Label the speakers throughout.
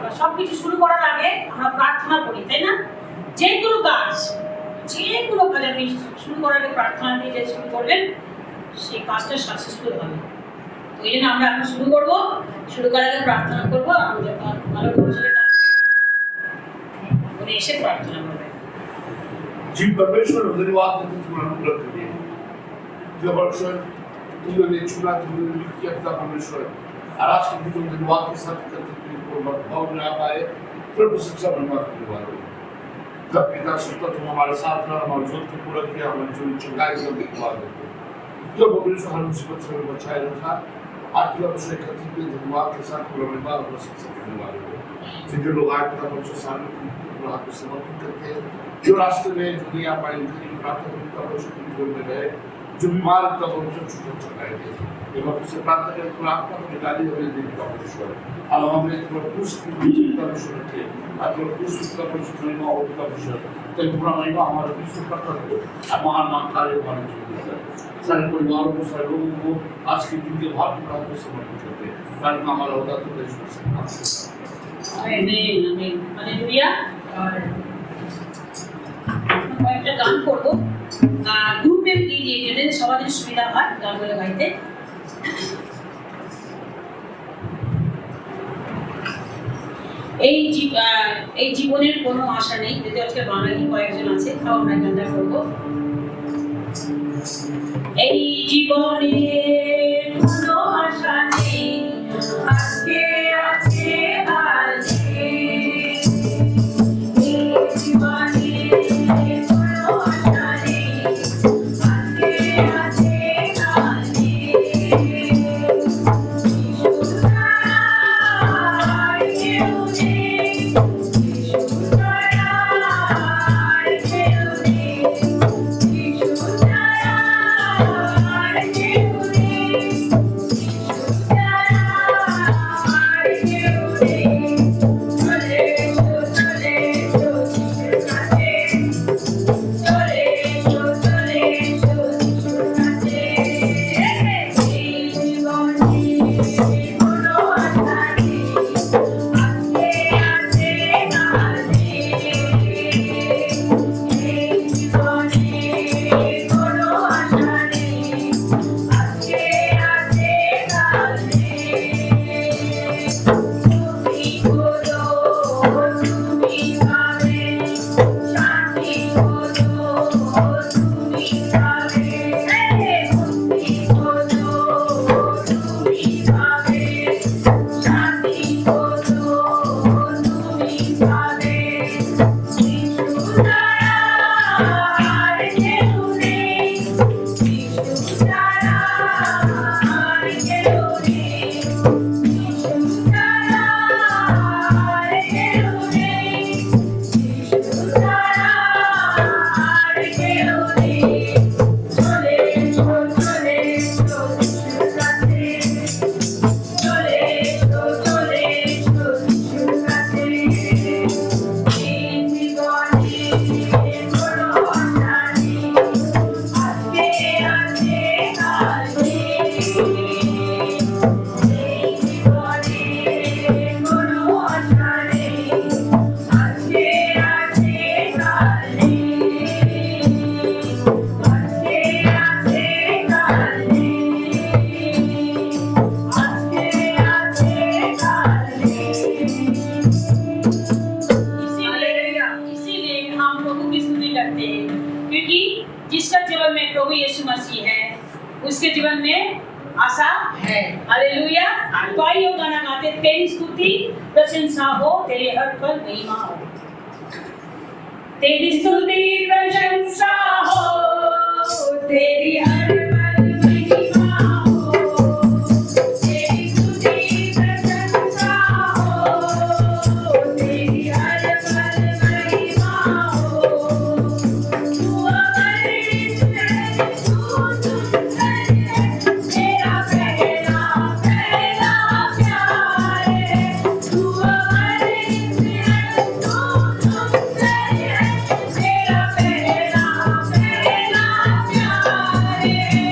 Speaker 1: আমরা সবকিছু শুরু করার আগে আমরা প্রার্থনা করি, তাই না? যে কোনো কাজ আপনি শুরু করার আগে প্রার্থনা দিয়ে শুরু করবেন, সেই কাজটা সাকসেসফুল হবে। তো এই জন্য আমরা এখন শুরু করবো, শুরু করার আগে প্রার্থনা করবো। আমাদের ভালো করে এসে প্রার্থনা করবে।
Speaker 2: जी परमेश्वर धन्यवाद देते तुम्हारा अनुग्रह के लिए। जो परमेश्वर तुमने चुना, तुमने लिखा था परमेश्वर। और आज के दिन धन्यवाद के साथ करते तुमको भाव में आप आए, प्रभु शिक्षा धन्यवाद धन्यवाद। जब पिता सत्ता तुम हमारे साथ रहा, हमारे जोत को पूरा किया, हमारे जो चुकाए सब धन्यवाद देते। जो परमेश्वर हर मुसीबत से बचाए रखा, आज की अवश्य एकत्रित के धन्यवाद के साथ पूरा धन्यवाद और शिक्षा धन्यवाद। जो लोग आज पिता परमेश्वर सामने हाथ में समर्पित करते हैं, जो रास्ते में दुनिया पाई प्राथमिकता पर में रहे, जो बीमार तब उनसे छूट चुकाए थे, एक बार से प्रार्थना करें तो आपका तो निकाली हमें देवी का परमेश्वर। अब हमें पूरा पुरुष की का परमेश्वर रखे, आज पूरा पुरुष का परमेश्वर महिमा और का परमेश्वर, तो पूरा महिमा हमारे विश्व प्रकट हो, अब महान महान कार्य हमारे जीवन में सारे परिवारों को, सारे लोगों को आज के दिन के भाव को समर्पित करते हैं, कारण हमारा होगा तो परमेश्वर से
Speaker 1: आमीन आमीन हालेलुया। और কয়েকটা গান করবো, গ্রুপ নেম দিয়ে যেটা সবারই সুবিধা হয় গানগুলো গাইতে। এই জীবনের কোনো আশা নেই, যদি আজকে বাঙালি কয়েকজন আছে তাও আমরা গানটা করবো। এই জীবনের কোনো আশা নেই, আজকে আছে কাল নেই। उसके जीवन में आशा है। हालेलुया। तो आइए गाना गाते, तेरी स्तुति प्रशंसा हो, तेरे हर पल महिमा हो। तेरी स्तुति प्रशंसा हो, तेरी हर पल महिमा हो। तेरी स्तुति प्रशंसा हो, तेरी हर पल महिमा हो। तू अमर है, तू सुंदर है, तेरा पहला पहला प्यार है। तू अमर है, तू सुंदर है, तेरा पहला पहला प्यार है।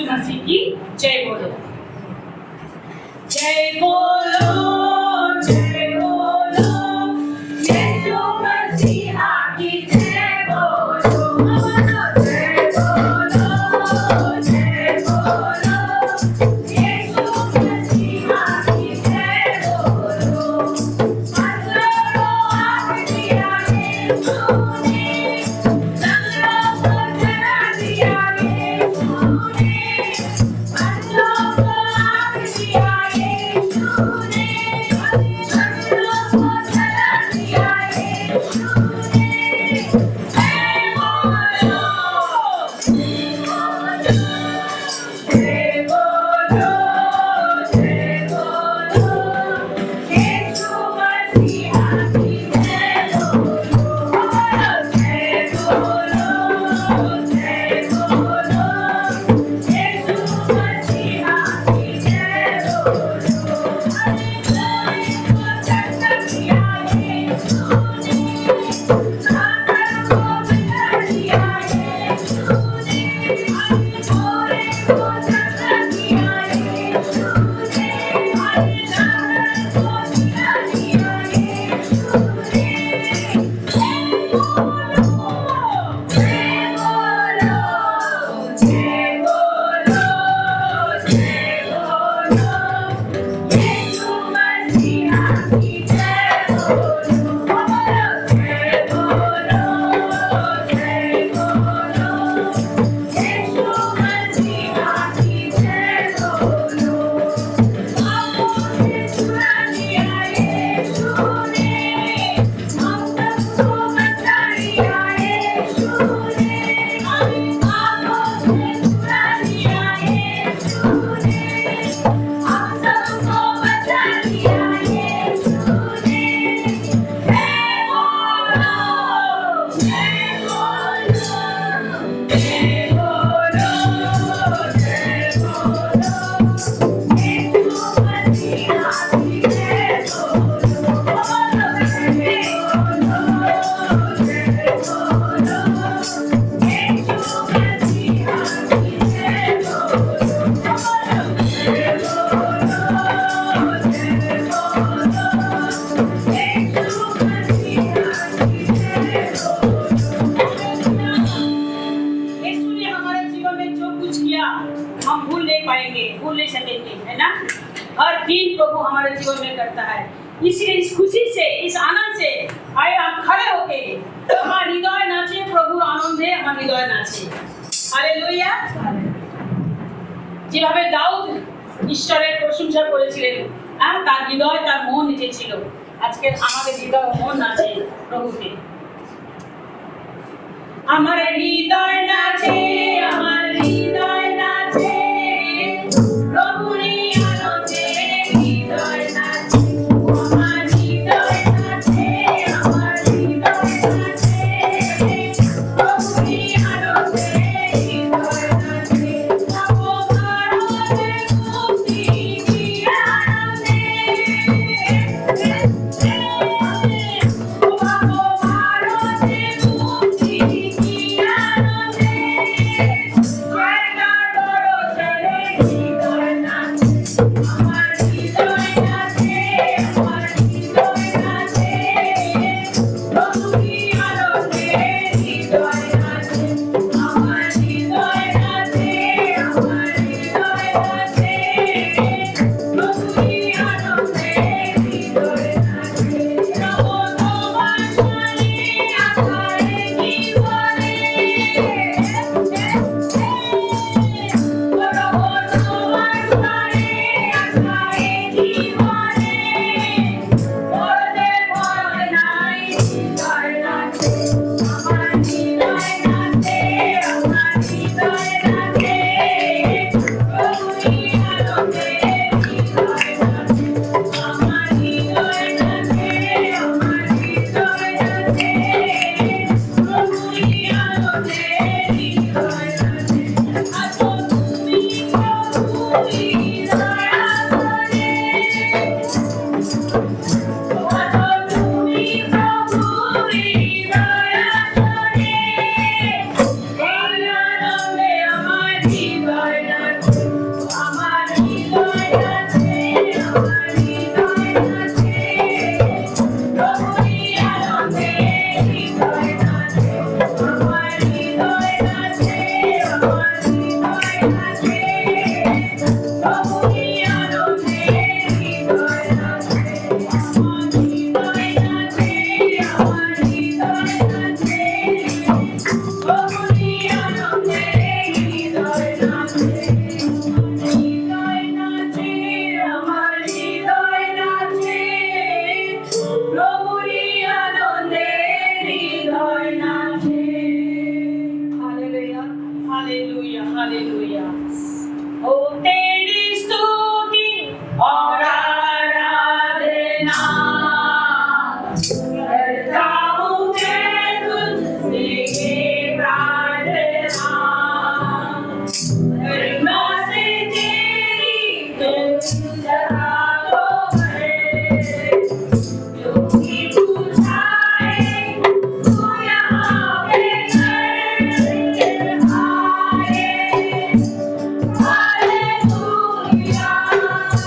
Speaker 1: मसीह की जय बोलो, जय बोलो, जय बोलो, यीशु मसीह की जय बोलो, जय बोलो, जय बोलो, यीशु मसीह की जय बोलो। मंगलों आप दिया यीशु ने, मंगलों को जला दिया यीशु ने, मंगलों को आप दिया यीशु ने, मंगलों को जला दिया यीशु ने। जय बोलो, जय बोलो, जय बोलो, जय बोलो, यीशु मसीह की जय बोलो, जय बोलो, जय बोलो, यीशु मसीह की जय बोलो। को जन्म दिया यीशु ने, सागर को बना दिया यीशु ने, भोरे को जन्म दिया यीशु ने, सागर को बना दिया यीशु ने। जय बोलो, जय बोलो, जय बोलो, जय बोलो, यीशु मसीह की जय बोलो, जय बोलो, जय बोलो, यीशु मसीह की जय बोलो। पापों से छुड़ा लिया यीशु ने, हम सबको बचा लिया यीशु ने, पापों से छुड़ा लिया यीशु ने, हम सबको बचा लिया यीशु ने। जय बोलो, जय बोलो, जय बोलो, जय बोलो, यीशु मसीह की जय बोलो, जय बोलो, जय बोलो, यीशु मसीह की जय बोलो, जय बोलो, जय बोलो, यीशु मसीह की जय बोलो। यीशु ने हमारे जीवन में जो कुछ किया हम भूल नहीं पाएंगे, भूल नहीं सकेंगे, है ना। हर दिन प्रभु हमारे जीवन में करता है, इसलिए इस खुशी से, इस आनंद से आए हम खड़े होके हमारा हृदय नाचे, प्रभु आनंदे আমার হৃদয় নাচে। হালেলুয়া। যেভাবে দাউদ ঈশ্বরের প্রশংসা করেছিলেন, তার হৃদয়, তার মন নিচে ছিল, আজকে আমাদের হৃদয় মন নাচে প্রভুকে। আমার হৃদয় নাচে, আমার হৃদয় নাচে, প্রভুরই আনন্দে হৃদয় নাচে, আমার হৃদয় নাচে, আমার হৃদয় নাচে, প্রভুরই আনন্দে হৃদয় নাচে। পাবো ভারতে মুক্তি কি আনন্দে, পাবো ভারতে মুক্তি কি আনন্দে। Hallelujah hallelujah. ओ तेरी स्तुति और आराधना करता हूँ मैं तुझसे प्रार्थना। करुणा से तेरी जगह को है, जो कि तू चाहे तू यहाँ पे करके आए। हालेलुया हालेलुया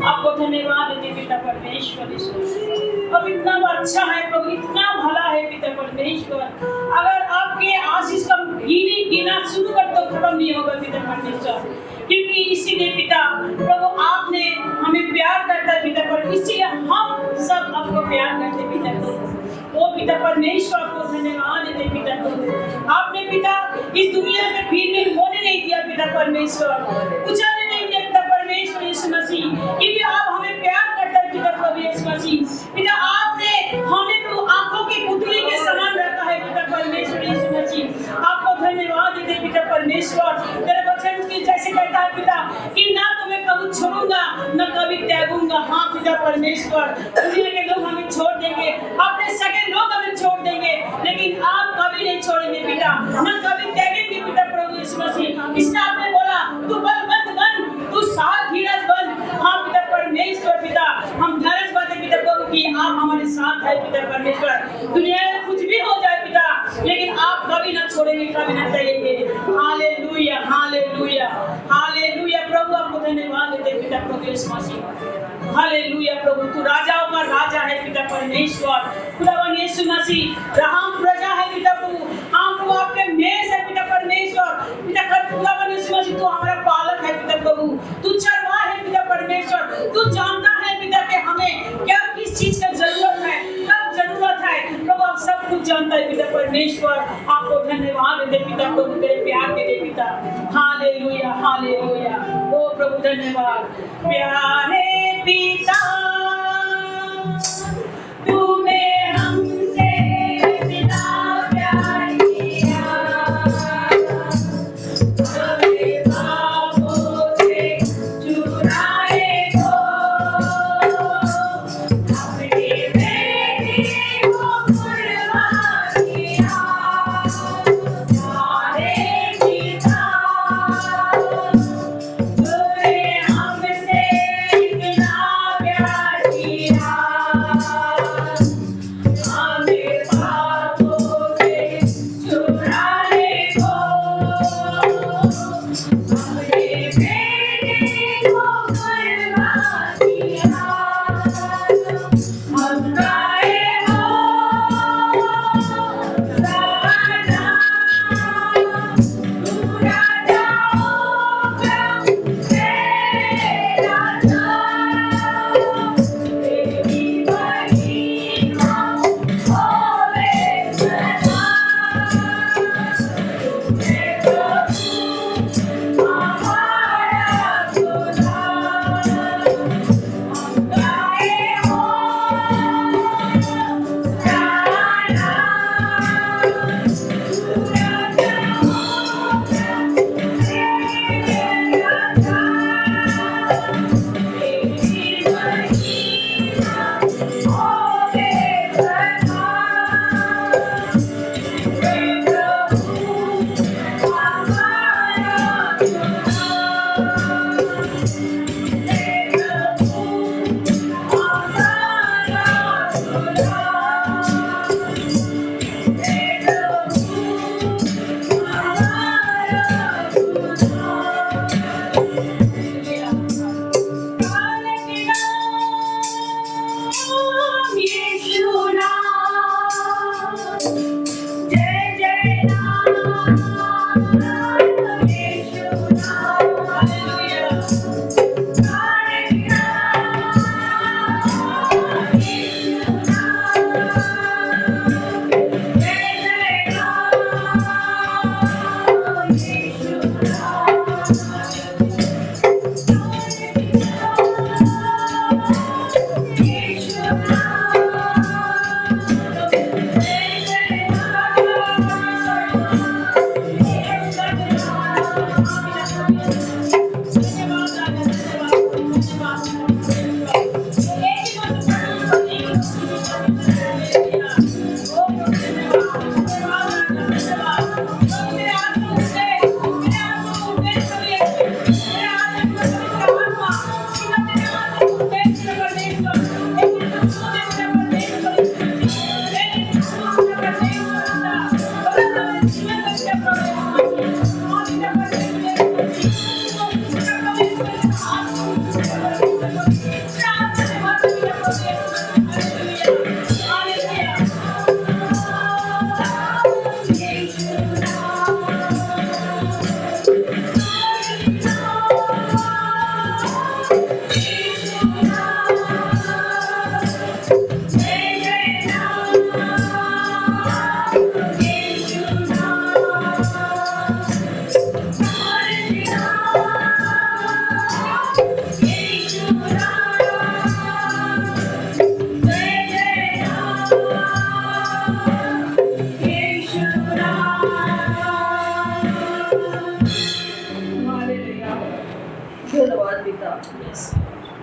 Speaker 1: आपको धन्यवाद देते पिता परमेश्वर ईश्वर। अब इतना अच्छा है प्रभु, इतना भला है पिता परमेश्वर। अगर आपके आशीष का गिना शुरू कर तो खत्म नहीं होगा पिता परमेश्वर, क्योंकि इसीलिए पिता प्रभु आपने हमें प्यार करता है पिता पर, इसीलिए हम सब आपको प्यार करते पिता को। वो पिता परमेश्वर को धन्यवाद देते पिता को। आपने पिता इस दुनिया में भीड़ में होने नहीं दिया पिता परमेश्वर, उछलने नहीं दिया पिता परमेश्वर यीशु मसीह, क्योंकि आप हमें प्यार करते हैं पिता प्रभु यीशु मसीह। पिता आपने हमें तो आंखों की पुतली के समान रखा है पिता परमेश्वर यीशु मसीह। आपको धन्यवाद देते पिता परमेश्वर। तेरे वचन की जैसे कहता है पिता कि ना तुम्हें कभी छोड़ूंगा न कभी त्यागूंगा। हाँ पिता परमेश्वर, दुनिया के लोग हमें छोड़ देंगे, अपने सगे लोग हमें छोड़ देंगे, लेकिन आप कभी नहीं छोड़ेंगे पिता, न कभी त्यागेंगे पिता प्रभु यीशु मसीह। इसलिए आपने बोला तू बलवंत बन, तू साथ धीरज बन। हाँ पिता परमेश्वर पिता, हम धैर्य बातें पिता प्रभु की आप हमारे साथ है पिता परमेश्वर। दुनिया में कुछ भी हो जाए पिता, लेकिन आप कभी ना छोड़ेंगे, कभी ना त्यागेंगे। Hallelujah hallelujah hallelujah. प्रभु आपको धन्यवाद देते पिता प्रभु यीशु मसीह। हालेलुया प्रभु, तू राजाओं का राजा है पिता परमेश्वर। खुदावन यीशु मसीह राम प्रजा है पिता प्रभु। हम प्रभु आपके मेष है पिता परमेश्वर। पिता खुदावन यीशु मसीह तू हमारा पालक है पिता प्रभु, तू चरवाहा है पिता परमेश्वर। तू जानता है पिता कि हमें क्या किस चीज का जरूरत है, कब जरूरत है प्रभु, आप सब कुछ जानता है पिता परमेश्वर। आपको धन्यवाद दे पिता प्रभु, तेरे प्यार के दे पिता। Hallelujah hallelujah. ओ प्रभु धन्यवाद। प्यारे पिता तूने हमसे बिना प्यार किया,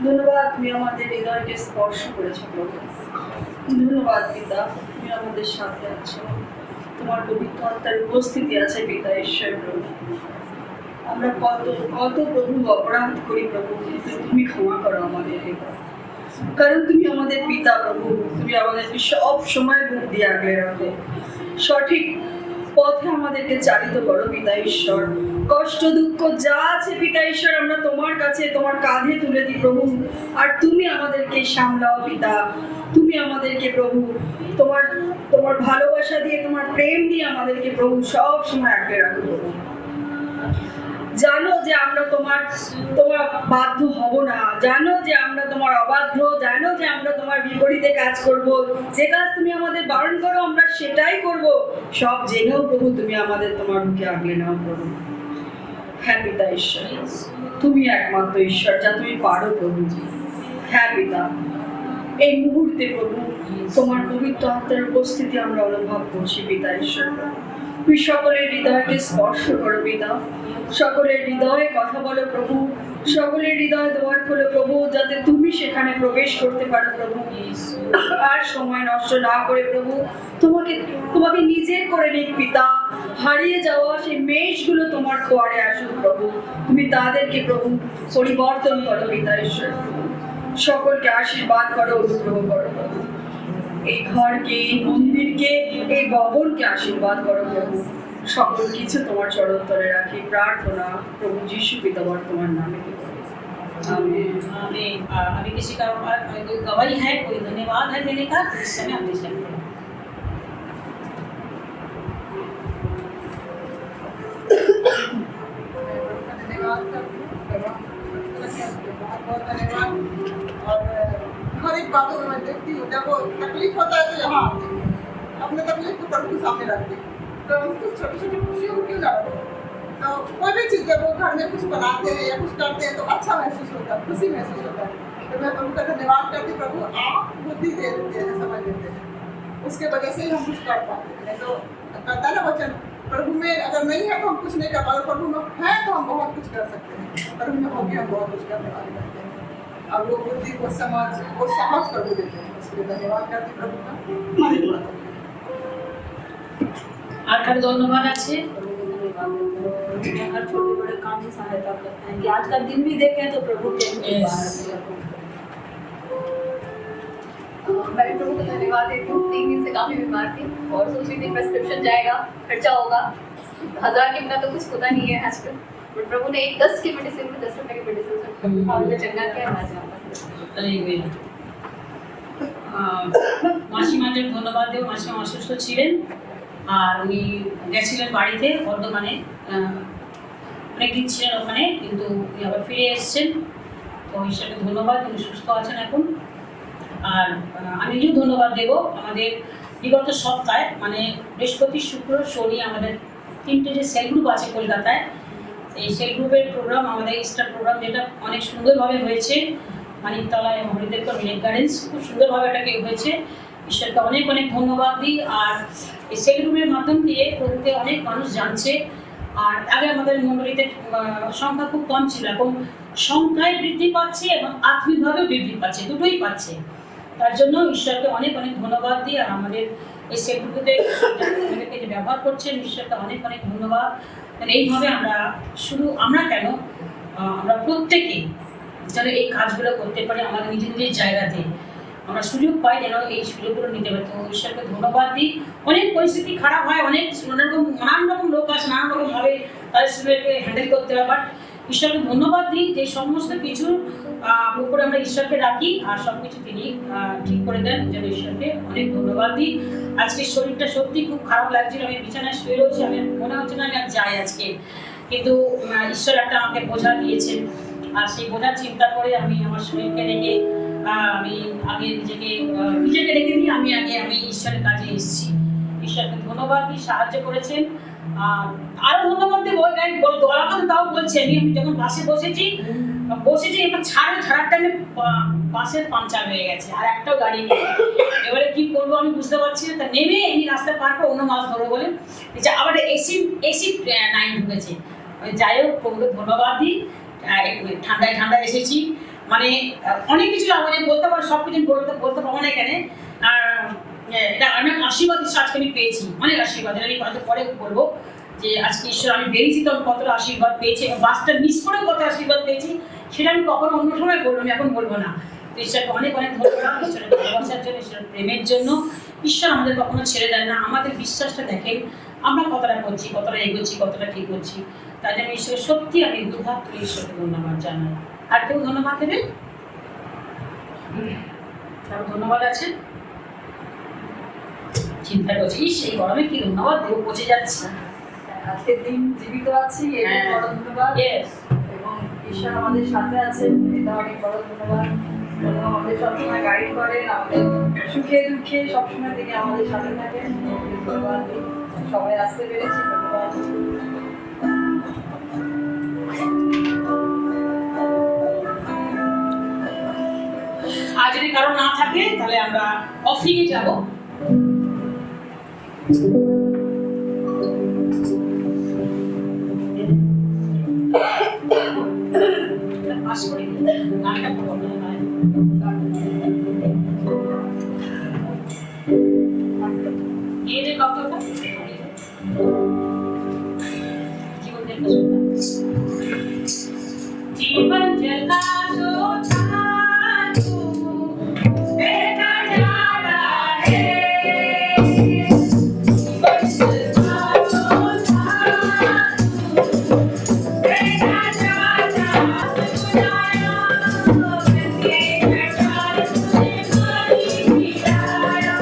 Speaker 3: ধন্যবাদ, তুমি আমাদের হৃদয়কে স্পর্শ করেছো প্রভু। ধন্যবাদ পিতা, তুমি আমাদের সাথে আছো, তোমার পবিত্র আত্মার উপস্থিতি আছে পিতা ঈশ্বর প্রভু। আমরা কত কত প্রভু অপরাধ করি প্রভু, কিন্তু তুমি ক্ষমা করো আমাদের হৃদয়, কারণ তুমি আমাদের পিতা প্রভু। তুমি আমাদেরকে সব সময় বুদ্ধি আগলে রাখো, সঠিক পথে আমাদেরকে চালিত করো পিতা ঈশ্বর। কষ্ট দুঃখ যা আছে পিতা ঈশ্বর আমরা তোমার কাছে তোমার কাঁধে তুলে দিই প্রভু, আর তুমি আমাদেরকে সামলাও পিতা। তুমি আমাদেরকে প্রভু তোমার তোমার ভালোবাসা দিয়ে, তোমার প্রেম দিয়ে আমাদেরকে প্রভু সব সময় আগলে রাখো প্রভু। জানো যে আমরা তোমার তোমার বাধ্য হব না, জানো যে আমরা তোমার অবাধ্য, জানো যে আমরা তোমার বিপরীতে কাজ করব, যে কাজ তুমি আমাদের বারণ করো আমরা সেটাই করব। সব জেনেও প্রভু তুমি আমাদের তোমার বুকে আগলে নাও প্রভু। হ্যাঁ পিতা ঈশ্বর, তুমি একমাত্র ঈশ্বর, যা তুমি পারো প্রভু। হ্যাঁ পিতা, এই মুহূর্তে প্রভু তোমার পবিত্র আত্মার উপস্থিতি আমরা অনুভব করছি পিতা ঈশ্বর। তুমি সকলের হৃদয়কে স্পর্শ করো পিতা, সকলের হৃদয়ে কথা বলো প্রভু, সকলের হৃদয় দ্বার খোলো প্রভু, যাতে তুমি সেখানে প্রবেশ করতে পারো প্রভু। আর সময় নষ্ট না করে প্রভু তোমাকে তোমাকে নিজের করে নিক পিতা। হারিয়ে যাওয়া সেই মেষগুলো তোমার খোয়ারে আসুক প্রভু, তুমি তাদেরকে প্রভু পরিবর্তন করো পিতা ঈশ্বর। সকলকে আশীর্বাদ করো, অনুগ্রহ করো প্রভু। এই ঘরকে, এই মন্দিরকে, এই ভবনকে আশীর্বাদ করো প্রভু। সকল কিছু তোমার চরণতলে রাখি, প্রার্থনা প্রভু যিশু পিতা তোমার নামে आमीन।
Speaker 1: आमीन। अभी किसी का कोई गवाही है, कोई धन्यवाद है देने का, तो इस समय हम दे सकते हैं।
Speaker 4: बहुत धन्यवाद। और हर एक बातों में मैं देखती हूँ, जब वो तकलीफ होता है तो यहाँ आती हूँ, अपने तकलीफ को प्रभु के सामने रखती हूँ, तो उसको छोटी छोटी खुशियों को क्यों ना रखो। तो कोई भी चीज़ जब वो घर में कुछ बनाते हैं या कुछ करते हैं तो अच्छा महसूस होता है, खुशी महसूस होता है। तो मैं प्रभु का धन्यवाद करती हूँ, प्रभु आप बुद्धि दे देते हैं, समझ देते हैं, उसके वजह से ही हम कुछ कर पाते हैं। तो कहता है ना वचन, प्रभु में अगर नहीं है तो हम कुछ नहीं कर पाते, प्रभु में है तो हम बहुत कुछ कर सकते हैं, प्रभु में होगी हम बहुत कुछ करने वाले करते हैं। अब वो बुद्धि को समझ वो साहस प्रभु देते हैं, इसलिए धन्यवाद करती प्रभु का।
Speaker 1: আর কার ধন্যবাদ আছে?
Speaker 3: हर छोटे बड़े काम की सहायता करते हैं, कि आज का दिन भी देखें तो प्रभु के
Speaker 5: मैं भी प्रभु को धन्यवाद देती हूँ। 3 दिन से काफी बीमार थी और सोच रही थी प्रेस्क्रिप्शन जाएगा, खर्चा होगा, 1000 के बिना तो कुछ होता नहीं है आजकल। बट प्रभु ने एक 10 की मेडिसिन में 10 रुपए की मेडिसिन से चंगा किया।
Speaker 1: মাসিমাকে ধন্যবাদ দেব। মাসিমা অসুস্থ ছিলেন আর উনি গেছিলেন বাড়িতে বর্ধমানে, অনেকদিন ছিলেন ওখানে, কিন্তু উনি আবার ফিরে এসেছেন। তো ঈশ্বরকে ধন্যবাদ, উনি সুস্থ আছেন এখন। আর আমি নিজেও ধন্যবাদ দেব। আমাদের বিগত সপ্তাহে মানে বৃহস্পতি, শুক্র, শনি আমাদের 3টে যে সেল গ্রুপ আছে কলকাতায়, এই সেল গ্রুপের প্রোগ্রাম, আমাদের স্টার প্রোগ্রাম, যেটা অনেক সুন্দরভাবে হয়েছে মানিকতলা এবং হরিদেবপুর মিলেট গার্ডেন্স, খুব সুন্দরভাবে এটাকে হয়েছে। ঈশ্বরকে অনেক অনেক ধন্যবাদ দিই। আর এই সেল গ্রুপের মাধ্যম দিয়ে প্রভুকে অনেক মানুষ জানছে। আর আগে আমাদের মণ্ডলীতে সংখ্যা খুব কম ছিল, এখন সংখ্যায় বৃদ্ধি পাচ্ছে এবং আত্মিকভাবেও বৃদ্ধি পাচ্ছে, দুটোই পাচ্ছে। তার জন্য ঈশ্বরকে অনেক অনেক ধন্যবাদ দিই। আর আমাদের এই সেল গ্রুপে আমাদেরকে যে ব্যবহার করছেন, ঈশ্বরকে অনেক অনেক ধন্যবাদ। মানে এইভাবে আমরা শুধু আমরা কেন, আমরা প্রত্যেকে যেন এই কাজগুলো করতে পারি আমাদের নিজের নিজের জায়গাতে, আমরা সুযোগ পাই যেন এই সুযোগগুলো নিতে পারি। তো ঈশ্বরকে ধন্যবাদ দিই। অনেক পরিস্থিতি খারাপ হয়, অনেক নানান রকম লোক আছে, নানান রকমভাবে তাদের সুযোগকে হ্যান্ডেল করতে হয়, বাট ঈশ্বরকে ধন্যবাদ দিই যে সমস্ত কিছুর উপরে আমরা ঈশ্বরকে রাখি আর সব কিছু তিনি ঠিক করে দেন। যেন ঈশ্বরকে অনেক ধন্যবাদ দিই। আজকে শরীরটা সত্যি খুব খারাপ লাগছিল, আমি বিছানায় শুয়ে রয়েছি, আমি মনে হচ্ছে না আমি আর যাই আজকে, কিন্তু ঈশ্বর একটা আমাকে বোঝা দিয়েছেন। আর সেই বোঝা চিন্তা করে আমি আমার শরীরকে রেখে আমি আগে নিজেকে রেখে দিই, আমি ঈশ্বরের কাজে এসেছি। ঈশ্বরকে ধন্যবাদ দিই, সাহায্য করেছেন। আরো ধন্যবাদ দিই, গলা কথা তাও বলছি। আমি যখন বাসে বসেছি এবার ছাড়ার টাইমে বাসের পাংচার হয়ে গেছে, আর একটাও গাড়ি নেই। এবারে কি করবো আমি বুঝতে পারছি না। তা নেমে এমনি রাস্তা পার করে অন্য মাছ ধরবো বলে আবার এসি 9 ঢুকেছে। যাই হোক, প্রভুকে ধন্যবাদ দিই একটু ঠান্ডায় ঠান্ডায় এসেছি, মানে অনেক কিছু আমাদের বলতে পারবো, সব কিছু বলতে পারবো না এখানে। আর এটা অনেক আশীর্বাদ আজকে আমি পেয়েছি, অনেক আশীর্বাদ। আমি হয়তো পরে বলবো যে আজকে ঈশ্বর, আমি বেরিয়েছি তো কতটা আশীর্বাদ পেয়েছি, এবং বাসটা মিস করেও কত আশীর্বাদ পেয়েছি, সেটা আমি কখনো অন্য সময় বলবো, আমি এখন বলবো না। তো ঈশ্বরকে অনেক অনেক ধন্যবাদ, ঈশ্বরের ভালোবাসার জন্য, ঈশ্বরের প্রেমের জন্য। ঈশ্বর আমাদের কখনো ছেড়ে দেন না, আমাদের বিশ্বাসটা দেখেন আমরা কতটা করছি, কতটা এগোচ্ছি, কতটা ঠিক করছি। তাই জন্য ঈশ্বরের সত্যি আমি দুহাত তুলে ঈশ্বরকে ধন্যবাদ জানাই। আর কেউ ধন্যবাদ দেবে? তার ধন্যবাদ আছে? চিন্তা করছি সেই গরমে কি ধন্যবাদ দেব, পচে যাচ্ছে।
Speaker 3: আজকের দিন জীবিত আছি, এটা
Speaker 1: হ্যাঁ।
Speaker 3: বড় ধন্যবাদ।
Speaker 1: Yes.
Speaker 3: এবং ঈশ্বর আমাদের সাথে আছেন, এটা অনেক বড় ধন্যবাদ। এবং আমাদের সবসময় গাইড করেন, আমাদের সুখে দুঃখে সবসময় তিনি আমাদের সাথে থাকেন। ধন্যবাদ দিই। সবাই আসতে পেরেছি, ধন্যবাদ।
Speaker 1: আর যদি কারো না থাকে তাহলে আমরা অফিসে যাব। পাস করে গানটা পড়বো না। ये जो डॉक्टर का जीवन जल का जीवन जल का सोता तू बेटा जाता है, जीवन जल का सोता तू बेटा जाता सुनाया बंदे बैठा तुझे मारी पिलाया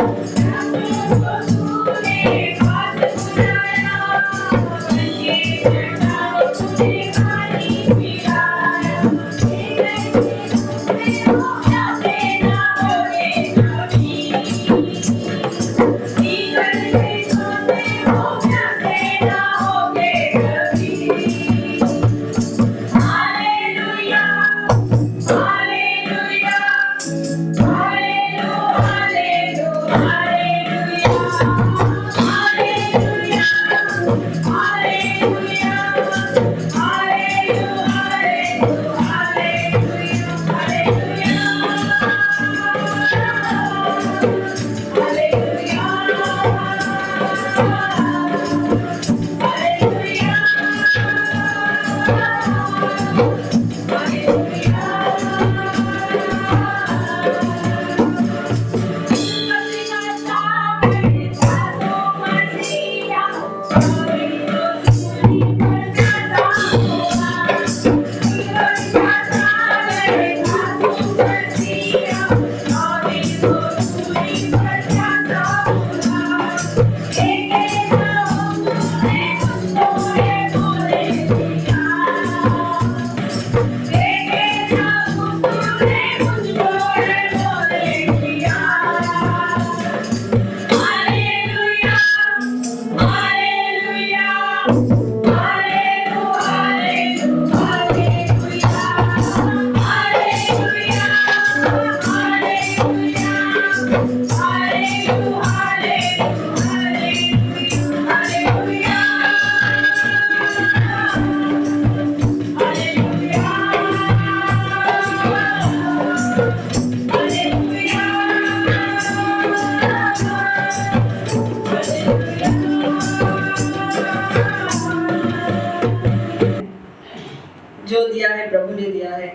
Speaker 3: जो दिया है प्रभु ने दिया है।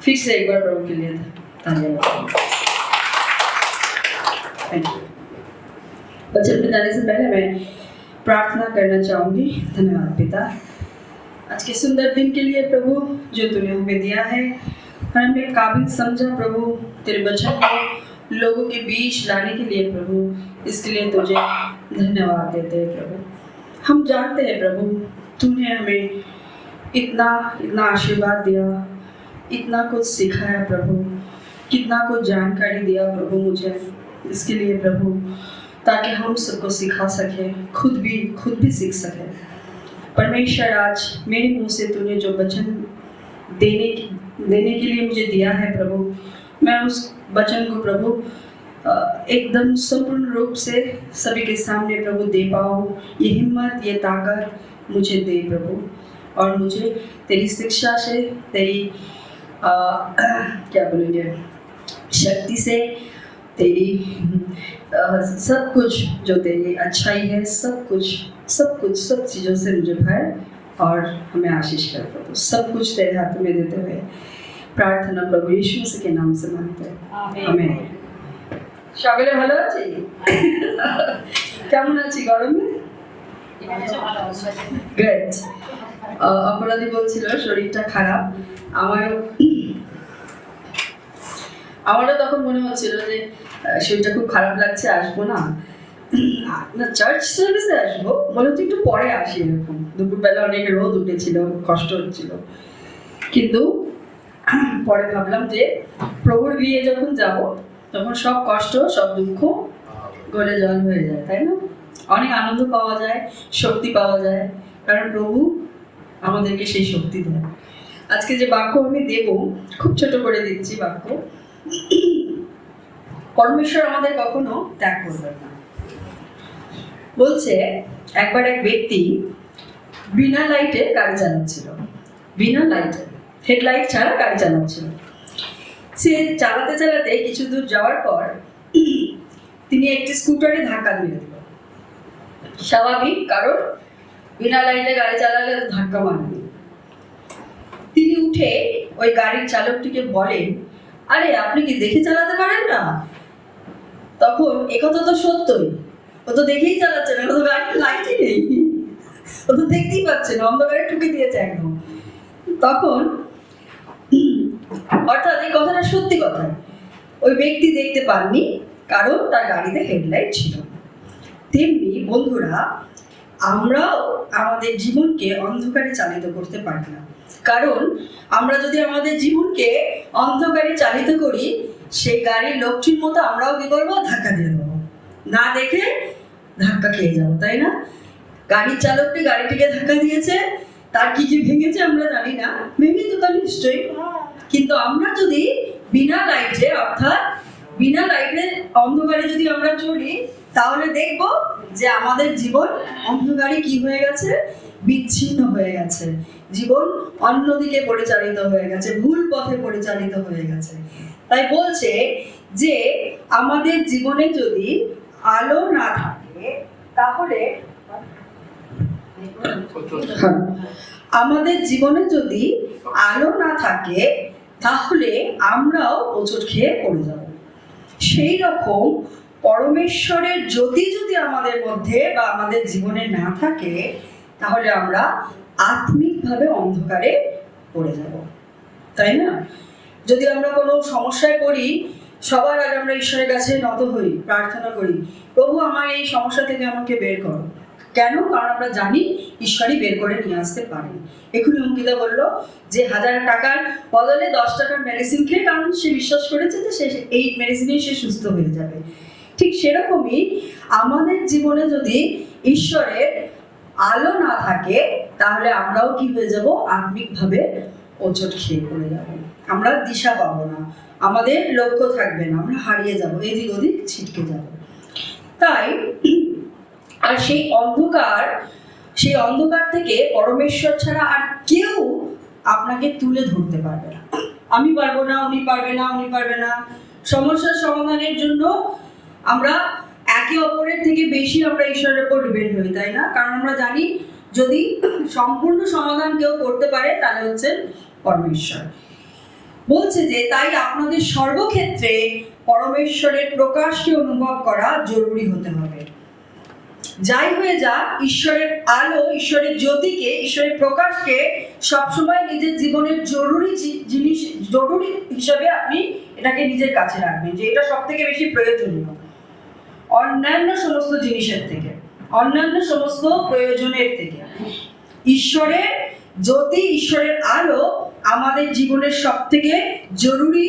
Speaker 3: फिर से एक बार प्रभु के लिए धन्यवाद। Thank you. वचन में जाने से पहले मैं प्रार्थना करना चाहूंगी। धन्यवाद पिता, आज के सुंदर दिन के लिए प्रभु जो तूने हमें दिया है, और हमें काबिल समझा प्रभु तेरे वचन को लोगों के बीच लाने के लिए प्रभु, इसके लिए तुझे धन्यवाद देते हैं प्रभु। हम जानते हैं प्रभु तूने हमें इतना इतना आशीर्वाद दिया, इतना कुछ सिखाया प्रभु, कितना कुछ जानकारी दिया प्रभु मुझे, इसके लिए प्रभु ताकि हम सबको सिखा सके, खुद भी सीख सके। परमेश्वर, आज मेरे मुंह से तूने जो वचन देने के लिए मुझे दिया है प्रभु, मैं उस वचन को प्रभु एकदम संपूर्ण रूप से सभी के सामने प्रभु दे पाऊँ। ये हिम्मत, ये ताकत मुझे दे प्रभु। और मुझे तेरी शिक्षा से, तेरी क्या बोलेंगे, शक्ति से, तेरी सब कुछ जो तेरी अच्छाई है, सब कुछ सब चीज़ों से मुझे भर और हमें आशीष कर दो। तो सब कुछ तेरे हाथ में देते हुए प्रार्थना प्रभु यीशु मसीह के नाम से मांगते हैं, आमेन। সকলে ভালো আছি? কেমন আছি গরমে? গ্রেট। অপরাধী বলছিল শরীরটা খারাপ, আমারও তখন মনে হচ্ছিল যে শরীরটা খুব খারাপ লাগছে, আসবো না, না চার্চ সার্ভিসে আসবো, মনে হচ্ছে একটু পরে আসি এরকম। দুপুরবেলা অনেক রোদ উঠেছিল, কষ্ট হচ্ছিল, কিন্তু পরে ভাবলাম যে প্রভুর গৃহে যখন যাব তখন সব কষ্ট, সব দুঃখ গলে জল হয়ে যায়, তাই না? অনেক আনন্দ পাওয়া যায়, শক্তি পাওয়া যায়, কারণ প্রভু আমাদেরকে সেই শক্তি দেয়। আজকে যে বাক্য আমি দেব, খুব ছোট করে দিচ্ছি বাক্য। পরমেশ্বর আমাদের কখনো ত্যাগ করবেন না। বলছে একবার এক ব্যক্তি বিনা লাইটে গাড়ি চালাচ্ছিল, বিনা লাইটে, হেডলাইট ছাড়া গাড়ি চালাচ্ছিল। সে চালাতে চালাতে কিছু দূর যাওয়ার পর তিনি একটি স্কুটারে ধাক্কা মেরে দিল। স্বাভাবিক, কারণ বিনা লাইটে গাড়ি চালালে ধাক্কা মারবে। তিনি উঠে ওই গাড়ির চালকটিকে বলেন, আরে আপনি কি দেখে চালাতে পারেন না? তখন একথা তো সত্যই, ও তো দেখেই চালাচ্ছে না, ও তো গাড়ির লাইটই নেই, ও তো দেখতেই পাচ্ছে না, অন্ধকারে ঠুকে দিয়েছে একদম। তখন অর্থাৎ এই কথাটা সত্যি কথা, ওই ব্যক্তি দেখতে পাননি কারণ তার গাড়িতে হেডলাইট ছিল। তেমনি বন্ধুরা, আমরাও আমাদের জীবনকে অন্ধকারে চালিত করতে পারি না, কারণ আমরা যদি আমাদের জীবনকে অন্ধকারে চালিত করি, সেই গাড়ির লোকটির মতো আমরাও কি করবো? ধাক্কা দিয়ে দেবো, না দেখে ধাক্কা খেয়ে যাবো, তাই না? গাড়ির চালকটি গাড়িটিকে ধাক্কা দিয়েছে, তার কি কি ভেঙেছে আমরা জানি না, ভেঙে তো তার নিশ্চয়ই। কিন্তু আমরা যদি বিনা লাইটে, অর্থাৎ বিনা লাইটে অন্ধকারে যদি আমরা চলি, তাহলে দেখব যে আমাদের জীবন অন্ধকারে কি হয়ে গেছে? বিচ্ছিন্ন হয়ে গেছে, জীবন অন্যদিকে পরিচালিত হয়ে গেছে, ভুল পথে পরিচালিত হয়ে গেছে। তাই বলছে যে আমাদের জীবনে যদি আলো না থাকে, তাহলে আমাদের জীবনে যদি আলো না থাকে, তাহলে আমরাও হোঁচট খেয়ে পড়ে যাব। সেই রকম পরমেশ্বরের জ্যোতি যদি আমাদের মধ্যে বা আমাদের জীবনে না থাকে, তাহলে আমরা আত্মিকভাবে অন্ধকারে পড়ে যাব, তাই না? যদি আমরা কোনো সমস্যায় পড়ি, সবার আগে আমরা ঈশ্বরের কাছে নত হই, প্রার্থনা করি, প্রভু আমার এই সমস্যা থেকে আমাকে বের করো। কেন? কারণ আমরা জানি ঈশ্বরই বের করে নিয়ে আসতে পারেন। এখনই অঙ্কিতা বললো যে 1000 টাকার বদলে 10 টাকার মেডিসিন খেয়ে, কারণ সে বিশ্বাস করেছে যে সে এই মেডিসিনেই সে সুস্থ হয়ে যাবে। ঠিক সেরকমই আমাদের জীবনে যদি ঈশ্বরের আলো না থাকে, তাহলে আমরাও কি হয়ে যাব? আত্মিকভাবে হোঁচট খেয়ে পড়ে যাব, আমরা দিশা পাবো না, আমাদের লক্ষ্য থাকবে না, আমরা হারিয়ে যাব, এদিক ওদিক ছিটকে যাব। তাই আর সেই অন্ধকার থেকে পরমেশ্বর ছাড়া আর কেউ আপনাকে তুলে ধরতে পারবে না। আমি পারবো না, উনি পারবে না, উনি পারবে না। সমস্যার সমাধানের জন্য আমরা একে অপরের থেকে বেশি আমরা ঈশ্বরের উপর ডিপেন্ড হই, তাই না? কারণ আমরা জানি যদি সম্পূর্ণ সমাধান কেউ করতে পারে, তাহলে হচ্ছে পরমেশ্বর। বলছে যে তাই আপনাদের সর্বক্ষেত্রে পরমেশ্বরের প্রকাশকে অনুভব করা জরুরি হতে হবে। যাই হয়ে যাক, ঈশ্বরের আলো, ঈশ্বরের জ্যোতিকে, ঈশ্বরের প্রকাশকে সবসময় নিজের জীবনের জরুরি জিনিস, জরুরি হিসাবে আপনি এটাকে নিজের কাছে রাখবেন, যে এটা সব থেকে বেশি প্রয়োজনীয় অন্যান্য সমস্ত জিনিসের থেকে, অন্যান্য সমস্ত প্রয়োজনের থেকে। ঈশ্বরের জ্যোতি, ঈশ্বরের আলো আমাদের জীবনের সব থেকে জরুরি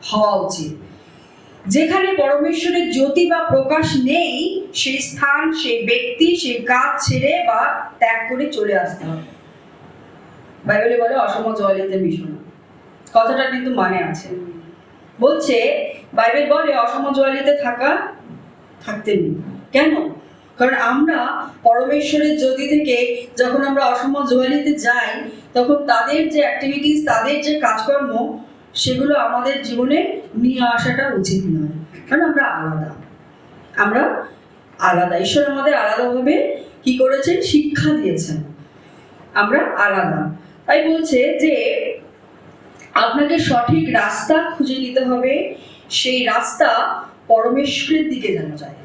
Speaker 3: হওয়া উচিত। যেখানে পরমেশ্বরের জ্যোতি বা প্রকাশ নেই, সেই স্থান, সেই ব্যক্তি, সেই কাজ ছেড়ে বা ত্যাগ করে চলে আসতে হবে। বাইবেলে বলে অসম জলেতে মিশো না, কথাটা কিন্তু মানে আছে। বলছে বাইবেল বলে অসম জলেতে থাকতে নেই। কেন? কারণ আমরা পরমেশ্বরের জ্যোতি থেকে যখন আমরা অসম জোয়ালিতে যাই, তখন তাদের যে অ্যাক্টিভিটিস, তাদের যে কাজকর্ম, সেগুলো আমাদের জীবনে নিয়ে আসাটা উচিত নয়। কারণ আমরা আলাদা, আমরা আলাদা। ঈশ্বর আমাদের আলাদাভাবে কি করেছেন, শিক্ষা দিয়েছেন, আমরা আলাদা। তাই বলছে যে আপনাকে সঠিক রাস্তা খুঁজে নিতে হবে, সেই রাস্তা পরমেশ্বরের দিকে যেন যায়।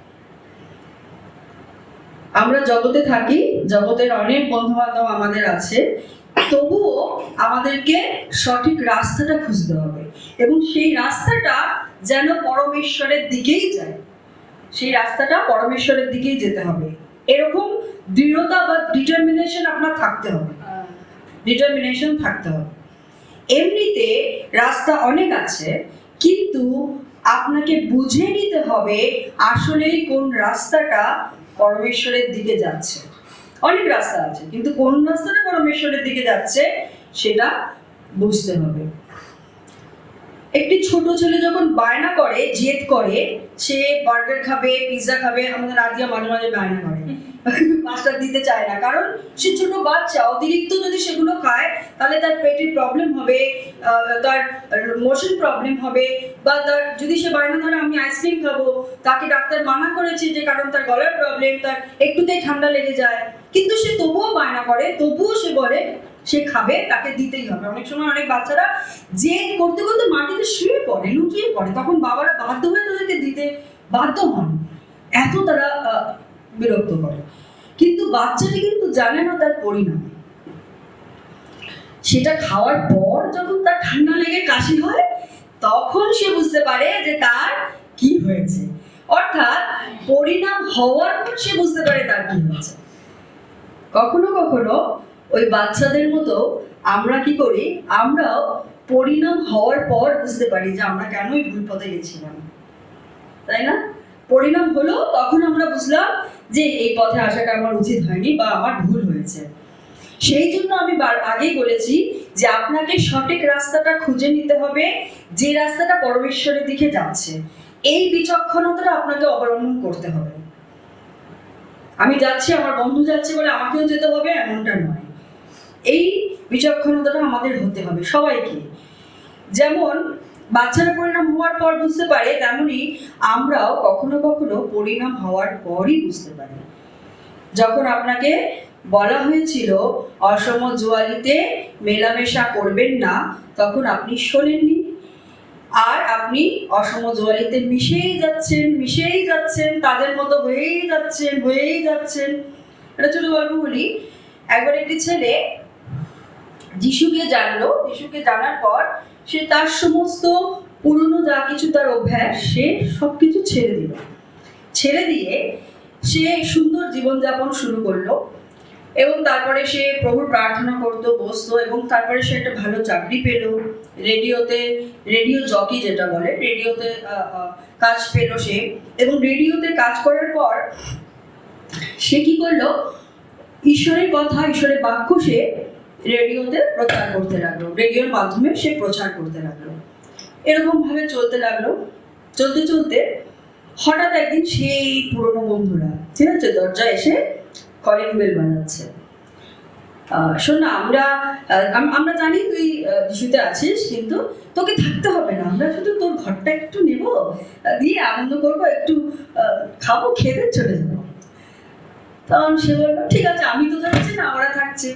Speaker 3: আমরা জগতে থাকি, জগতের অনেক বন্ধু বান্ধব আমাদের আছে, তবুও আমাদেরকে সঠিক রাস্তাটা খুঁজতে হবে, এবং সেই রাস্তাটা যেন পরমেশ্বরের দিকেই যায়, সেই রাস্তাটা পরমেশ্বরের দিকেই যেতে হবে। এরকম দৃঢ়তা বা ডিটারমিনেশন আপনার থাকতে হবে, ডিটারমিনেশন থাকতে হবে। এমনিতে রাস্তা অনেক আছে, কিন্তু আপনাকে বুঝে নিতে হবে আসলেই কোন রাস্তাটা পরমেশ্বরের দিকে যাচ্ছে। অনেক রাস্তা আছে, কিন্তু কোন রাস্তাটা পরমেশ্বরের দিকে যাচ্ছে সেটা বুঝতে হবে। একটি ছোট ছেলে যখন বায়না করে, জেদ করে, সে বার্গার খাবে, পিৎজা খাবে, আমাদের আদিয়া মাঝে মাঝে বায়না করে, মাস্টার দিতে চায় না, কারণ সে ছোট বাচ্চা, অতিরিক্ত যদি সেগুলো খায় তাহলে তার পেটের প্রবলেম হবে, তার মোশন প্রবলেম হবে, বা তার যদি সে বায়না ধরে আমি আইসক্রিম খাবো, তাকে ডাক্তার মানা করেছে যে কারণ তার গলার প্রবলেম, তার একটুতেই ঠান্ডা লেগে যায়, কিন্তু সে তবুও বায়না করে, তবুও সে বলে সে খাবে, তাকে দিতেই হবে। অনেক সময় অনেক বাচ্চারা জেদ করতে করতে মাটিতে শুয়ে পড়ে, লুকিয়ে পড়ে, তখন বাবারা বাধ্য হয়ে তাদেরকে দিতে বাধ্য হন, এত তারা বিরক্ত করে। কিন্তু বাচ্চাটি কিন্তু জানে না তার পরিণাম। সেটা খাওয়ার পর যখন তার ঠান্ডা লেগে কাশি হয়, তখন সে বুঝতে পারে যে তার কি হয়েছে, অর্থাৎ পরিণাম হওয়ার পর সে বুঝতে পারে তার কি হয়েছে। কখনো কখনো ওই বাচ্চাদের মতো আমরা কি করি, আমরাও পরিণাম হওয়ার পর বুঝতে পারি যে আমরা কেন এই ভুল পথে গেছিলাম, তাই না? পরিণাম হলো তখন আমরা বুঝলাম যে এই পথে আসাটা আমার উচিত হয়নি বা আমার ভুল হয়েছে। সেই জন্য আমি আগেই বলেছি যে আপনাকে সঠিক রাস্তাটা খুঁজে নিতে হবে, যে রাস্তাটা পরমেশ্বরের দিকে যাচ্ছে। এই বিচক্ষণতাটা আপনাকে অবলম্বন করতে হবে। আমি যাচ্ছি, আমার বন্ধু যাচ্ছে বলে আমাকেও যেতে হবে এমনটা নয়। এই বিচক্ষণতাটা আমাদের হতে হবে সবাইকে। যেমন বাচ্চারা পরিণাম হওয়ার পর বুঝতে পারে, তেমনি আমরাও কখনো কখনো পরিণাম হওয়ার পরই বুঝতে পারি। যখন আপনাকে বলা হয়েছিল অসম জোয়ালিতে মেলামেশা করবেন না, তখন আপনি শোনেননি, আর আপনি অসম জোয়ালিতে মিশেই যাচ্ছেন, তাদের মতো হয়েই যাচ্ছেন। এটা ছোট গল্প বলি। একবার একটি ছেলে যিশুকে জানার পর সে তার সমস্ত পুরনো যা কিছু তার অভ্যাস, সে সবকিছু ছেড়ে দিয়ে সে সুন্দর জীবনযাপন শুরু করলো, এবং তারপরে সে প্রভুর প্রার্থনা করতো, বসতো, এবং তারপরে সে একটা ভালো চাকরি পেল, রেডিও জকি যেটা বলে, রেডিওতে কাজ পেল সে। এবং রেডিওতে কাজ করার পর সে কি করলো, ঈশ্বরের কথা, ঈশ্বরের বাক্য সে রেডিওতে প্রচার করতে লাগলো, রেডিওর মাধ্যমে সে প্রচার করতে লাগলো। এরকম ভাবে চলতে চলতে হঠাৎ একদিন সেই পুরনো বন্ধুরা, ঠিক আছে, দরজায় এসে কলিং বেল বাজাচ্ছে। শোন না, আমরা জানি তুই যিশুতে আছিস, কিন্তু তোকে থাকতে হবে না, আমরা শুধু তোর ঘরটা একটু নেব, দিয়ে আনন্দ করবো, একটু খাবো, খেতে চলে যাবো। তখন সে বললো ঠিক আছে, আমি তো থাকছি না ওরা থাকছে।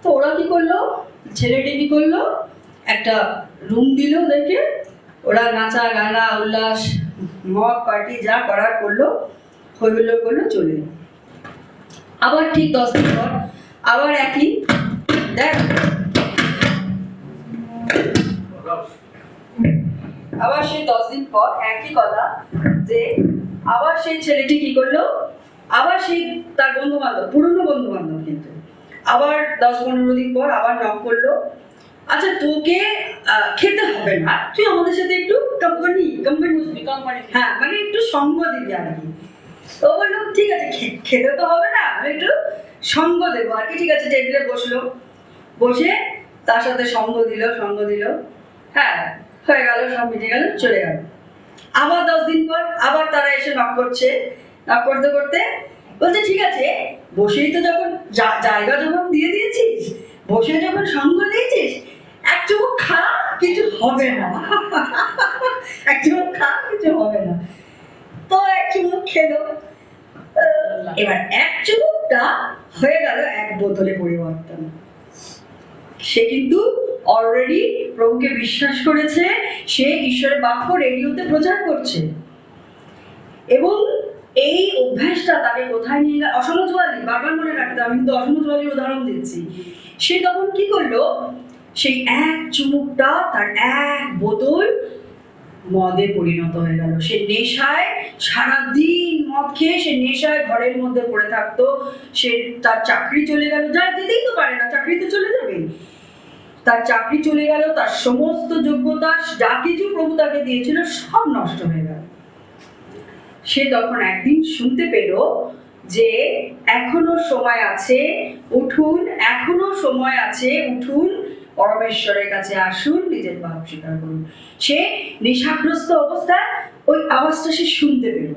Speaker 3: তো ওরা কি করলো, ছেলেটি কি করলো, একটা রুম দিল ওদেরকে, ওরা নাচা গানা উল্লাস মদ পার্টি যা করার করলো, হইহুল্লোড় করলো, চলে এলো। আবার ঠিক 10 দিন পর আবার একই দেখ, আবার সেই 10 দিন পর একই কথা, যে আবার সেই ছেলেটি কি করলো, আবার সেই তার পুরনো বন্ধু বান্ধব, কিন্তু আবার 10-15 দিন পর আবার নক করলো, আচ্ছা তোকে খেতে হবে না, তুই আমাদের সাথে একটু কোম্পানি, হ্যাঁ মানে একটু সঙ্গ দিবি আর কি। তো বললো ঠিক আছে, খেতে তো হবে না, আমি একটু সঙ্গ দেবো আর কি। ঠিক আছে, টেবিলে বসলো, বসে তার সাথে সঙ্গ দিল, হ্যাঁ হয়ে গেল, সব মিটে গেল, চলে গেল। আবার 10 দিন পর আবার তারা এসে নক করছে, নক করতে করতে বলছে ঠিক আছে, বসেই তো যখন জায়গা যখন দিয়ে দিয়েছিস, বসে যখন সঙ্গ দিয়েছিস, এক চুমুক খা, কিছু হবে না। এক চুমুক খা, কিছু হবে না। তো এক চুমুক খেলো। এবার এক চুমুকটা হয়ে গেল এক বোতলে পরিবর্তন। সে কিন্তু অলরেডি প্রভুকে বিশ্বাস করেছে, সে ঈশ্বরের বাক্য রেডিওতে প্রচার করছে। এবং এই অভ্যাসটা তাকে কোথায় নিয়ে গেল? অসমজ ওয়ালি, বারবার মনে রাখতে, আমি কিন্তু অসমজ ওয়ালির উদাহরণ দিচ্ছি। সে তখন কি করলো? সেই এক চুমুকটা তার এক বোতল মদে পরিণত হয়ে গেল। সে নেশায় সারাদিন মদ খেয়ে সে নেশায় ঘরের মধ্যে পড়ে থাকতো। সে তার চাকরি চলে গেল, যা দিতেই তো পারে না, চাকরি তো চলে যাবে। তার চাকরি চলে গেল, তার সমস্ত যোগ্যতা যা কিছু প্রভু তাকে দিয়েছিল সব নষ্ট হয়ে গেল। সে তখন একদিন শুনতে পেল যে এখনো সময় আছে, উঠুন, এখনো সময় আছে, উঠুন, পরমেশ্বরের কাছে আসুন, নিজের পাপ স্বীকার করুন। সে নেশাগ্রস্ত অবস্থায় ওই আওয়াজটা সে শুনতে পেল।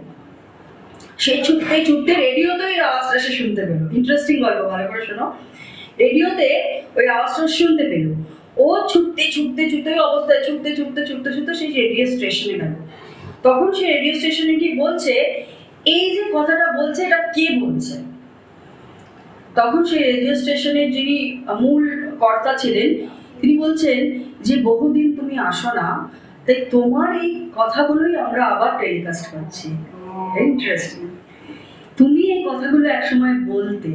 Speaker 3: সে ছুটতে ছুটতে রেডিওতে ওই আওয়াজটা সে শুনতে পেল। ইন্টারেস্টিং গল্প, ভালো করে শোনো। রেডিওতে ওই আওয়াজটা শুনতে পেল। ও ছুটতে ছুটতে ছুটতে ওই অবস্থায় ছুটতে ছুটতে ছুটতে ছুটতে সেই রেডিও স্টেশনে গেল। তখন সে রেডিও স্টেশনে গিয়ে বলছে, এই যে কথাটা বলছে এটা কে বলছে? তখন সেই রেডিও স্টেশনের যিনি মূল কর্তা ছিলেন, তিনি বলছেন যে বহুদিন তুমি আসো না, তাই তোমার এই কথাগুলোই আমরা আবার টেলিকাস্ট করছি। ইন্টারেস্টিং। তুমি এই কথাগুলো একসময় বলতে,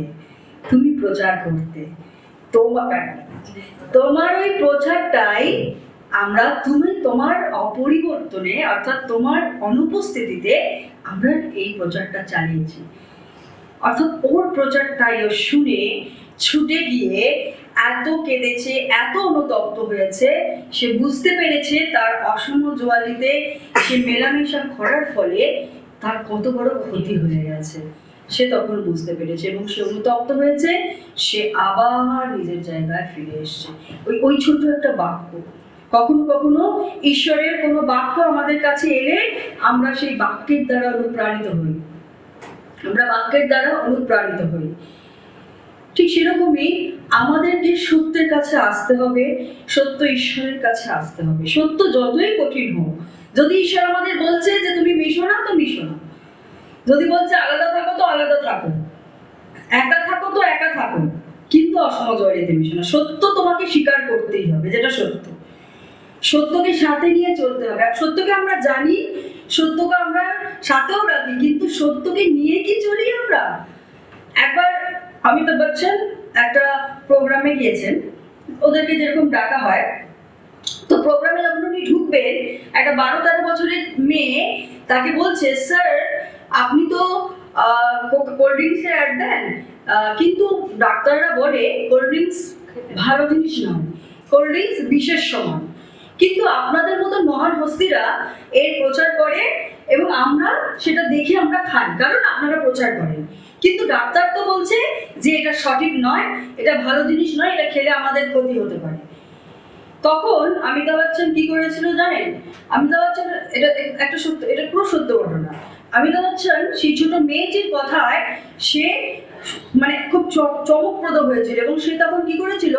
Speaker 3: তুমি প্রচার করতে, তোমার ওই প্রচারটাই আমরা, তুমি তোমার অপরিবর্তনে অর্থাৎ তোমার অনুপস্থিতিতে আমরা এই প্রচারটা চালিয়েছি। অর্থাৎ ওর প্রচারটাই ও শুনে ছুটে গিয়ে এত কেঁদেছে, এত অনুতপ্ত হয়েছে, সে বুঝতে পেরেছে তার অসম জোয়ালিতে সে মেলামেশা করার ফলে তার কত বড় ক্ষতি হয়ে গেছে। সে তখন বুঝতে পেরেছে এবং সে অনুতপ্ত হয়েছে। সে আবার নিজের জায়গায় ফিরে এসছে। ওই ছোট একটা বাক্য, কখনো কখনো ঈশ্বরের কোনো বাক্য আমাদের কাছে এলে আমরা সেই বাক্যের দ্বারা অনুপ্রাণিত হই, আমরা বাক্যের দ্বারা অনুপ্রাণিত হই। ঠিক সেরকমই আমাদেরকে সত্যের কাছে আসতে হবে, সত্য ঈশ্বরের কাছে আসতে হবে। সত্য যতই কঠিন হোক, যদি ঈশ্বর আমাদের বলছে যে তুমি মিশো না, তো মিশো না। যদি বলছে আলাদা থাকো, তো আলাদা থাকো, একা থাকো তো একা থাকো, কিন্তু অসমাজ ওয়ালিতে মিশো না। সত্য তোমাকে স্বীকার করতেই হবে, যেটা সত্য। সত্যকে সাথে নিয়ে চলতে হবে। সত্যকে আমরা জানি, সত্যকে আমরা সাথেও রাখি, কিন্তু সত্যকে নিয়ে কি চলি আমরা? একবার অমিতাভ বচ্চন একটা প্রোগ্রামে গিয়েছেন, ওদেরকে যেরকম ডাকা হয়, তো প্রোগ্রামে যখন উনি ঢুকবেন, একটা 12-13 বছরের মেয়ে তাকে বলছে, স্যার আপনি তো কোল্ড ড্রিঙ্কসের অ্যাড দেন, কিন্তু ডাক্তাররা বলে কোল্ড ড্রিঙ্কস ভালো জিনিস নয়, কোল্ড ড্রিঙ্কস বিশেষ সমান, কিন্তু আপনাদের মতো মহান হস্তিরা এর প্রচার করে এবং আমরা সেটা দেখে আমরা খাই, কারণ আপনারা প্রচার করেন। কিন্তু ডাক্তার তো বলছে যে এটা সঠিক নয়, এটা ভালো জিনিস নয়, এটা খেলে আমাদের ক্ষতি হতে পারে। তখন অমিতাভ বচ্চন কি করেছিল জানেন? অমিতাভ বচ্চন, এটা একটা সত্য, এটা পুরো সত্য ঘটনা। অমিতাভ বচ্চন সেই ছোট মেয়েটির কথায় সে মানে খুব চমকপ্রদ হয়েছিল এবং সে তখন কি করেছিল,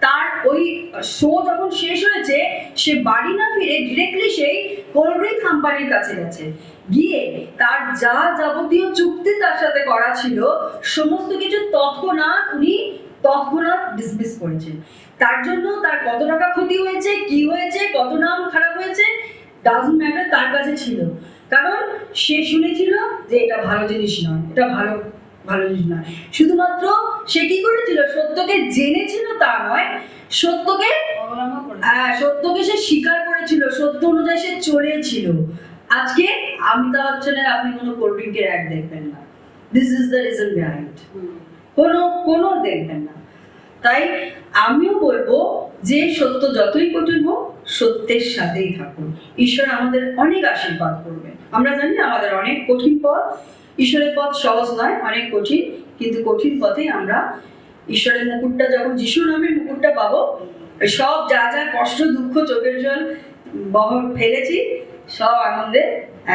Speaker 3: তার ওই শো যখন শেষ হয়েছে, সে বাড়ি না ফিরে ডিরেক্টলি সেই কোল্ড ড্রিঙ্ক কোম্পানির কাছে গেছে, গিয়ে তার যা যাবতীয় চুক্তি তার সাথে করা ছিল সমস্ত কিছু তৎক্ষণাৎ ডিসমিস করেছেন। তার জন্য তার কত টাকা ক্ষতি হয়েছে, কি হয়েছে, কত নাম খারাপ হয়েছে, ডাজন্ট ম্যাটার, তার কাছে ছিল, কারণ সে শুনেছিল যে এটা ভালো জিনিস নয়, এটা ভালো জিনিস নয়। শুধুমাত্র সে কি করেছিল, সত্যকে জেনেছিল তা নয়, সত্যকে সে স্বীকার করেছিল, সত্য অনুযায়ী সে চলেছিল। আজকে অমিতাভ বচ্চনের আপনি কোনো কোল্ড ড্রিঙ্কের অ্যাড দেখবেন না, this is the reason behind, কোনো দেখবেন না। তাই আমিও বলবো যে সত্য যতই কঠিন হোক, সত্যের সাথেই থাকুন। ঈশ্বর আমাদের অনেক আশীর্বাদ করবেন। আমরা জানি আমাদের অনেক কঠিন পথ, ঈশ্বরের পথ সহজ নয়, অনেক কঠিন, কিন্তু কঠিন পথে আমরা ঈশ্বরের মুকুটটা, যখন যিশুর নামের মুকুটটা পাবো, সব যা যা কষ্ট, দুঃখ, চোখের জল ফেলেছি, সব আনন্দে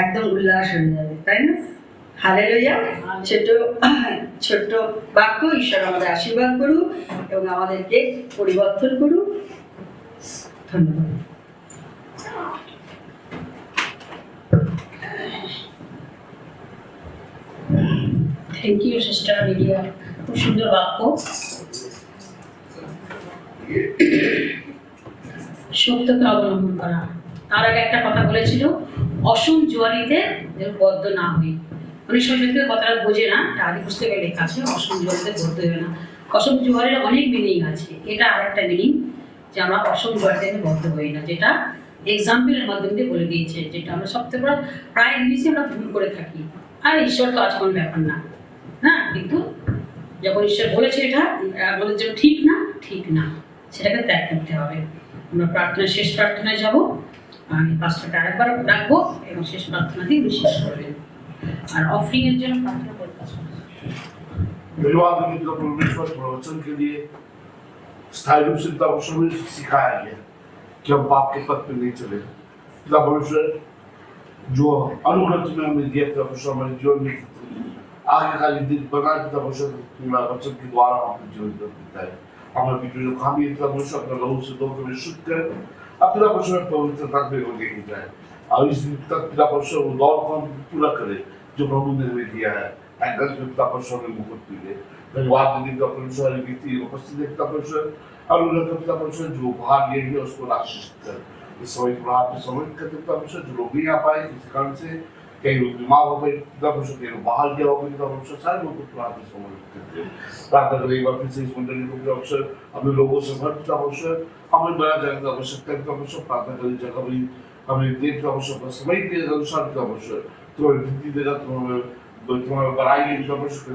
Speaker 3: একদম উল্লাস হয়ে যাবে, তাই না? হালেলুয়া। ছোট ছোট্ট বাক্য, ঈশ্বর আমাদের আশীর্বাদ করুক এবং আমাদেরকে পরিবর্তন করুক। ধন্যবাদ।
Speaker 1: থ্যাংক ইউ সিস্টার লিডিয়া, খুব সুন্দর বাক্য। সত্যকে অবলম্বন করা। তার আগে একটা কথা বলেছিল, অসম জুয়ারিতে বদ্ধ না হই। অনেক সময় সত্যি কথাটা বোঝে না, আদি পুস্তকে লেখা আছে অসম জুয়ারিতে বদ্ধ হবে না। অসম জুয়ারির অনেক মিনিং আছে, এটা আর একটা মিনিং যে আমরা অসম জুয়ারিতে বদ্ধ হই না, যেটা এক্সাম্পলের মাধ্যমে দিয়ে বলে দিয়েছে, যেটা আমরা সবথেকে বড় প্রায় জিনিসই আমরা ভুল করে থাকি। আর ঈশ্বর তো আজ কোনো ব্যাপার না, হ্যাঁ, কিন্তু যখন ঈশ্বর বলেছে এটা আমাদের জন্য ঠিক না, ঠিক না, সেটাকে ত্যাগ করতে হবে। আমরা প্রার্থনা, শেষ প্রার্থনায় যাব। আমি পাঁচটাটা আরেকবার রাখবো এবং শেষ প্রার্থনা দিয়ে শেষ করবেন। আর অফরিং এর জন্য প্রার্থনা করতে আসবেন।
Speaker 2: धन्यवाद मित्र परमेश्वर, प्रवचन के लिए स्थायी रूप से पिता परमेश्वर ने सिखाया गया कि हम पाप के पथ पे नहीं चले। पिता परमेश्वर जो अनुग्रह में हमें दिया, पिता परमेश्वर हमारे जीवन में आगे का दिन बना, पिता परमेश्वर तुम्हारा वचन के द्वारा हमारे जीवन में बिताए। हमारे बीच में जो खामी है, पिता परमेश्वर अपना लहू से धो कर शुद्ध कर, अब पिता परमेश्वर पवित्रता में हो लेके जाए और इस दिन तक पिता परमेश्वर वो दौड़ को हम पूरा करे जो प्रभु ने हमें दिया है। पिता परमेश्वर ने मुकुट मिले। धन्यवाद पिता परमेश्वर की उपस्थित पिता परमेश्वर और पिता परमेश्वर जो उपहार लिए हैं उसको आशीषित कर। इस समय प्रभाव में समर्पित करते पिता परमेश्वर, जो लोग नहीं आ पाए किसी कारण से, कई लोग बीमार हो गए पिता परमेश्वर, कई लोग बाहर गया हो गए पिता परमेश्वर, सारे लोगों को प्रभाव में समर्पित करते हैं। प्रार्थना करें एक बार फिर से इस मंडली को पिता परमेश्वर अपने लोगों से भर पिता परमेश्वर, हमें बड़ा जाने की आवश्यकता है पिता परमेश्वर। प्रार्थना करें जगह भी हमें देख पिता परमेश्वर अपना समय के अनुसार पिता परमेश्वर तुम्हारी वृद्धि देगा, तुम्हारा बड़ाई पिता परमेश्वर,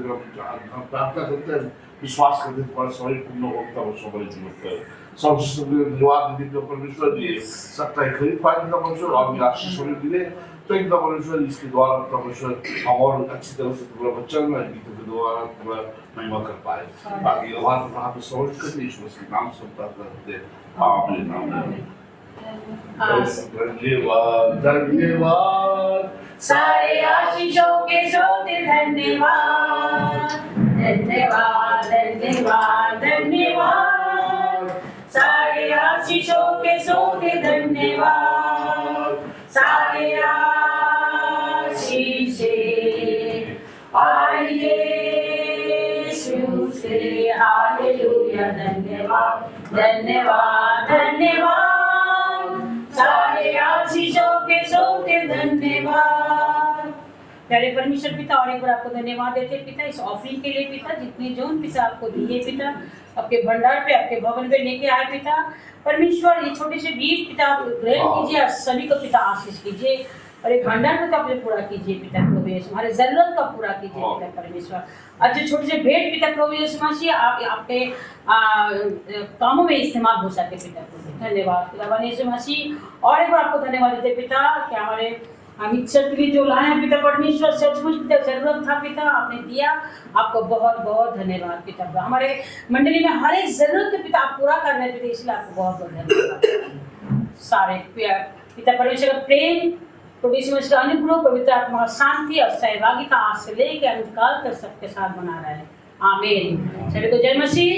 Speaker 2: हम प्रार्थना करते हैं, विश्वास करते हैं तुम्हारा समय पूर्ण हो पिता परमेश्वर हमारे जीवन पर। सर्वश्रेष्ठ धन्यवाद दीदी पिता परमेश्वर, ये सत्ताई खरीद पाए पिता परमेश्वर और भी आशीष हमें मिले, तो पिता परमेश्वर इसके द्वारा पिता परमेश्वर हम और अच्छी तरह से तुम्हारा वचन में गीतों के द्वारा तुम्हारा महिमा कर पाए। बाकी आवाज वहाँ पे समर्पित करते हैं, ईश्वर के नाम से प्रार्थना करते हैं, आमीन आमीन। धन्यवाद धन्यवाद
Speaker 1: सारे आशीषों के स्रोत धन्यवाद, धन्यवाद धन्यवाद धन्यवाद। सारे आशीषों के स्रोत धन्यवाद, सारे आशीषें आइए यीशु से। हालेलुया। धन्यवाद धन्यवाद धन्यवाद। सारे आशीषों के स्रोत धन्यवाद। प्यारे परमेश्वर पिता, और एक बार आपको धन्यवाद देते पिता इस ऑफरिंग के लिए पिता, जितने जोन पिता आपको दिए पिता, आपके भंडार पे, आपके भवन पे लेके आए पिता परमेश्वर, ये छोटे से बीज पिता आप ग्रहण कीजिए और सभी को पिता आशीष कीजिए और एक भंडार को अपने पूरा कीजिए पिता प्रभु यीशु, हमारे जरूरत का पूरा कीजिए पिता परमेश्वर। और जो छोटे से भेंट पिता प्रभु यीशु मसीह आप आपके कामों में इस्तेमाल हो सके पिता प्रभु। धन्यवाद पिता यीशु मसीह। और एक बार आपको धन्यवाद देते पिता कि हमारे मिक्सर के लिए जो लाए हैं पिता परमेश्वर, सचमुच पिता जरूरत था पिता, आपने दिया, आपको बहुत बहुत धन्यवाद पिता। हमारे मंडली में हर एक जरूरत को पिता आप पूरा कर रहे पिता, इसलिए आपको बहुत बहुत धन्यवाद। सारे पिता परमेश्वर का प्रेम, प्रभु यीशु मसीह का अनुग्रह, पवित्र आत्मा का शांति और सहभागिता आज से लेकर अंतकाल तक सबके साथ बना रहा है। आमीन। सभी को जय मसीह।